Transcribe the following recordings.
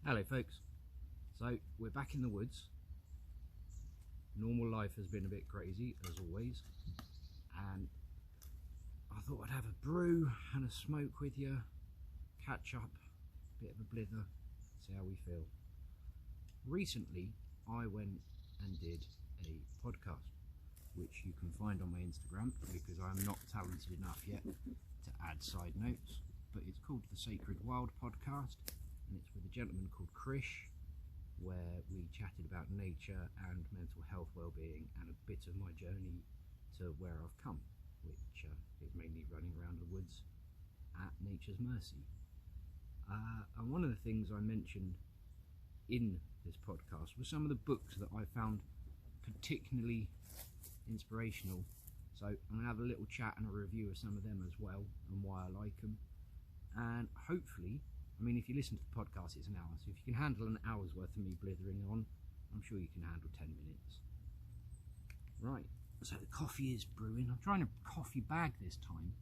Hello folks, so we're back in the woods. Normal life has been a bit crazy as always, and I thought I'd have a brew and a smoke with you, catch up, a bit of a blither, see how we feel. Recently I went and did a podcast which you can find on my Instagram because I'm not talented enough yet to add side notes, but it's called the Sacred Wild Podcast. And it's with a gentleman called Krish, where we chatted about nature and mental health well-being and a bit of my journey to where I've come, which is mainly running around the woods at nature's mercy. And one of the things I mentioned in this podcast was some of the books that I found particularly inspirational. So I'm going to have a little chat and a review of some of them as well and why I like them. And hopefully, I mean, if you listen to the podcast, it's an hour, so if you can handle an hour's worth of me blithering on, I'm sure you can handle 10 minutes. Right, so the coffee is brewing. I'm trying a coffee bag this time.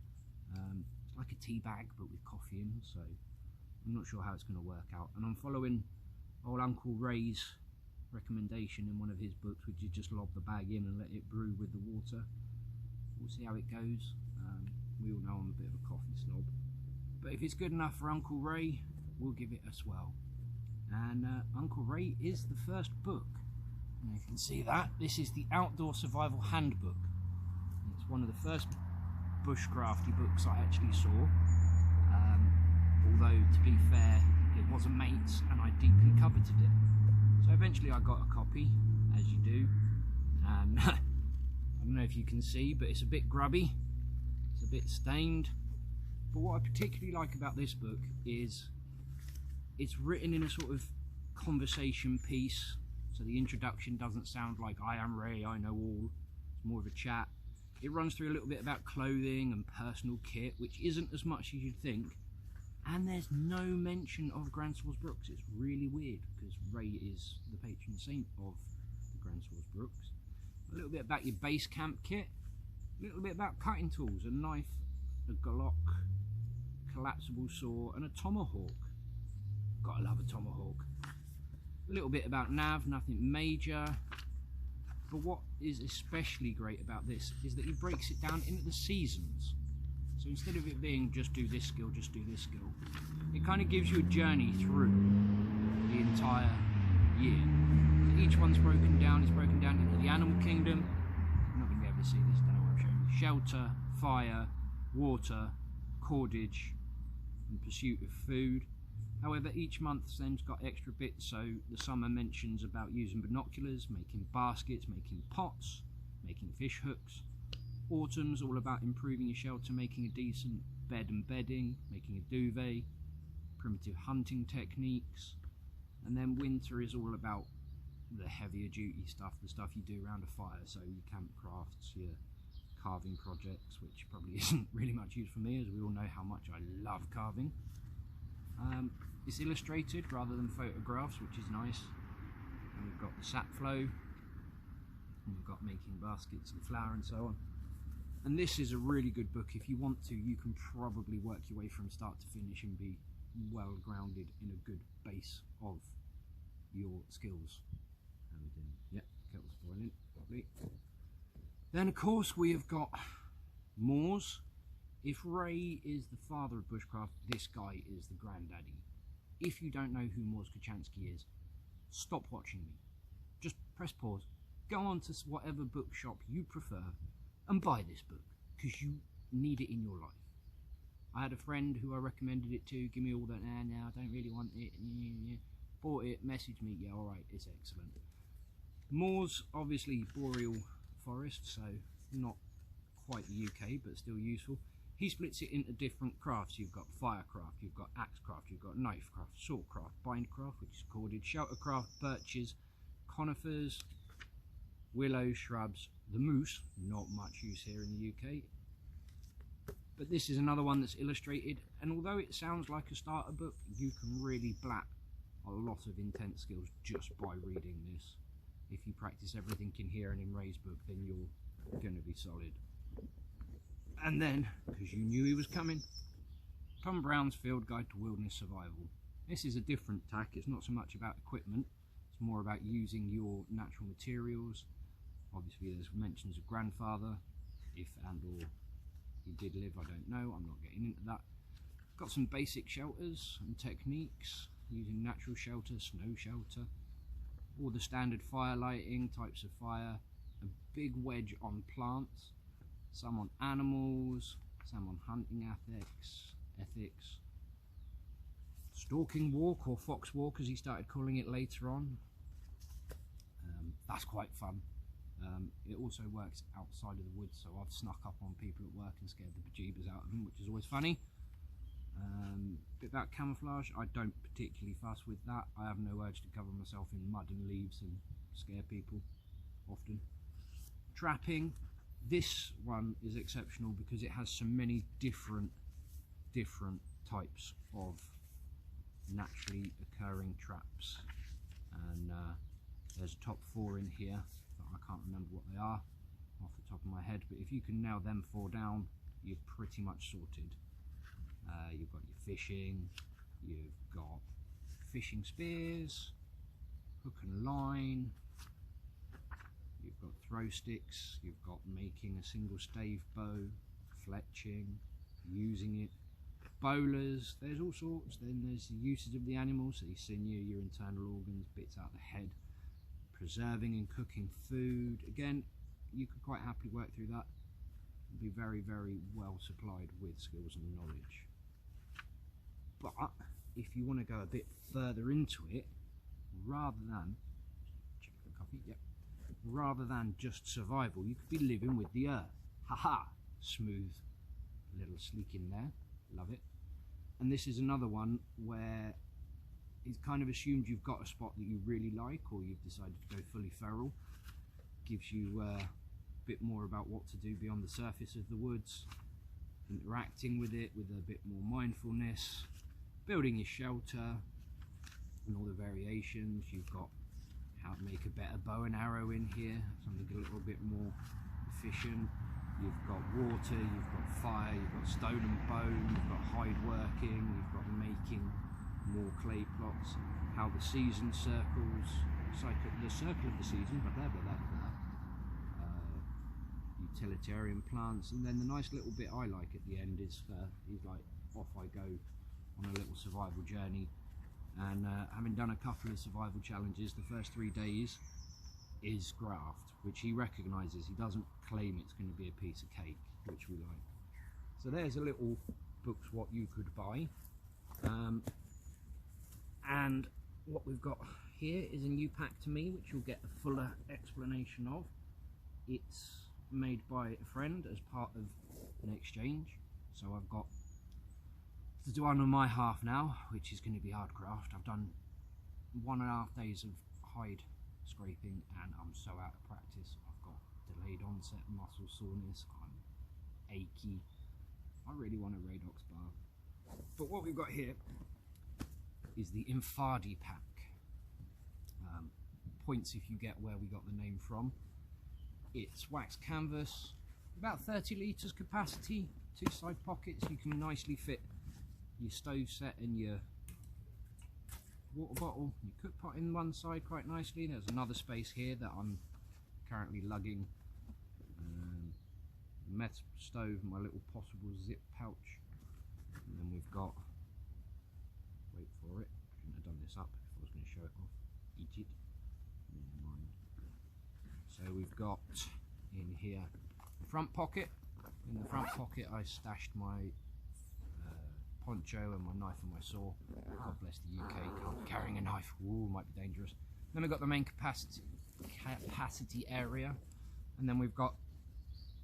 It's like a tea bag, but with coffee in, so I'm not sure how it's going to work out. And I'm following old Uncle Ray's recommendation in one of his books, which is just lob the bag in and let it brew with the water. We'll see how it goes. We all know I'm a bit of a coffee snob. But if it's good enough for Uncle Ray, we'll give it a swell. And Uncle Ray is the first book. And you can see that. This is the Outdoor Survival Handbook. And it's one of the first bushcrafty books I actually saw. Although, to be fair, it was a mate's and I deeply coveted it. So eventually I got a copy, as you do. And I don't know if you can see, but it's a bit grubby. It's a bit stained. But what I particularly like about this book is it's written in a sort of conversation piece, so the introduction doesn't sound like I am Ray, I know all. It's more of a chat. It runs through a little bit about clothing and personal kit, which isn't as much as you'd think, and there's no mention of Grandsworth Brooks. It's really weird because Ray is the patron saint of the Grandsworth Brooks. A little bit about your base camp kit, a little bit about cutting tools, a knife, a Glock, collapsible saw and a tomahawk. Gotta love a tomahawk. A little bit about nav, nothing major. But what is especially great about this is that he breaks it down into the seasons. So instead of it being just do this skill, just do this skill, it kind of gives you a journey through the entire year. So each one's broken down. It's broken down into the animal kingdom. I'm not going to be able to see this, don't know what I'm showing you. Shelter, fire, water, cordage, in pursuit of food. However, each month then's got extra bits, so the summer mentions about using binoculars, making baskets, making pots, making fish hooks. Autumn's all about improving your shelter, making a decent bed and bedding, making a duvet, primitive hunting techniques. And then winter is all about the heavier duty stuff, the stuff you do around a fire, so your camp crafts, your carving projects, which probably isn't really much use for me, as we all know how much I love carving. It's illustrated rather than photographs, which is nice. And we've got the sap flow, and we've got making baskets and flour and so on. And this is a really good book. If you want to, you can probably work your way from start to finish and be well grounded in a good base of your skills. And yeah, kettle's boiling, lovely. Then of course we have got Moors. If Ray is the father of bushcraft, this guy is the granddaddy. If you don't know who Moors Kochanski is, stop watching me. Just press pause, go on to whatever bookshop you prefer and buy this book, because you need it in your life. I had a friend who I recommended it to, give me all that, no, I don't really want it, bought it, messaged me, yeah, alright, it's excellent. Moors, obviously boreal forest, so not quite the UK, but still useful. He splits it into different crafts. You've got firecraft, you've got axecraft, you've got knifecraft, swordcraft, bindcraft, which is cordage, sheltercraft, birches, conifers, willows, shrubs, the moose, not much use here in the UK. But this is another one that's illustrated, and although it sounds like a starter book, you can really blap a lot of intense skills just by reading this. If you practice everything in here and in Ray's book, then you're going to be solid. And then, because you knew he was coming, Tom Brown's Field Guide to Wilderness Survival. This is a different tack. It's not so much about equipment, it's more about using your natural materials. Obviously there's mentions of grandfather, if and or he did live, I don't know, I'm not getting into that. Got some basic shelters and techniques, using natural shelter, snow shelter, all the standard fire lighting, types of fire, a big wedge on plants, some on animals, some on hunting ethics, stalking walk, or fox walk as he started calling it later on. That's quite fun. It also works outside of the woods, so I've snuck up on people at work and scared the bejeebers out of them, which is always funny. Bit about camouflage, I don't particularly fuss with that. I have no urge to cover myself in mud and leaves and scare people often. Trapping, this one is exceptional because it has so many different types of naturally occurring traps, and there's a top 4 in here, but I can't remember what they are off the top of my head, but if you can nail them 4 down, you're pretty much sorted. You've got your fishing, you've got fishing spears, hook and line, you've got throw sticks, you've got making a single stave bow, fletching, using it, bowlers, there's all sorts. Then there's the uses of the animal, so your sinew, your internal organs, bits out the head, preserving and cooking food. Again, you could quite happily work through that and be very, very well supplied with skills and knowledge. But if you want to go a bit further into it, rather than rather than just survival, you could be living with the earth. Haha, smooth little sleek in there, love it. And this is another one where it's kind of assumed you've got a spot that you really like, or you've decided to go fully feral. Gives you a bit more about what to do beyond the surface of the woods, interacting with it with a bit more mindfulness, building your shelter and all the variations. You've got how to make a better bow and arrow in here, something a little bit more efficient. You've got water, you've got fire, you've got stone and bone, you've got hide working, you've got making more clay plots, how the season circles, the circle of the season, utilitarian plants, and then the nice little bit I like at the end is like, off I go on a little survival journey. And having done a couple of survival challenges, the first 3 days is graft, which he recognises. He doesn't claim it's going to be a piece of cake, which we like. So there's a little book's what you could buy. And what we've got here is a new pack to me, which you'll get a fuller explanation of. It's made by a friend as part of an exchange, so I've got to do one on my half now, which is going to be hard craft. I've done 1.5 days of hide scraping and I'm so out of practice. I've got delayed onset muscle soreness, I'm achy, I really want a Radox bar. But what we've got here is the Infadi pack. Points if you get where we got the name from. It's wax canvas, about 30 litres capacity, 2 side pockets. You can nicely fit your stove set and your water bottle, your cook pot in one side quite nicely. There's another space here that I'm currently lugging meth stove, my little possible zip pouch, and then we've got, wait for it, shouldn't have done this up if I was going to show it off, eat it, never mind. So we've got in here the front pocket. In the front pocket I stashed my poncho and my knife and my saw. God bless the UK, can't be carrying a knife, ooh, might be dangerous. Then we've got the main capacity area, and then we've got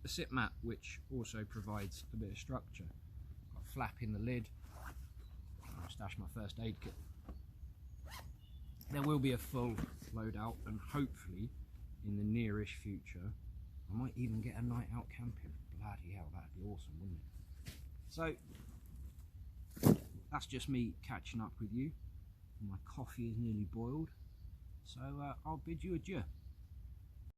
the sit mat, which also provides a bit of structure. Got a flap in the lid. I'll stash my first aid kit. There will be a full loadout, and hopefully in the nearish future I might even get a night out camping. Bloody hell, that'd be awesome, wouldn't it? So that's just me catching up with you. My coffee is nearly boiled, so I'll bid you adieu.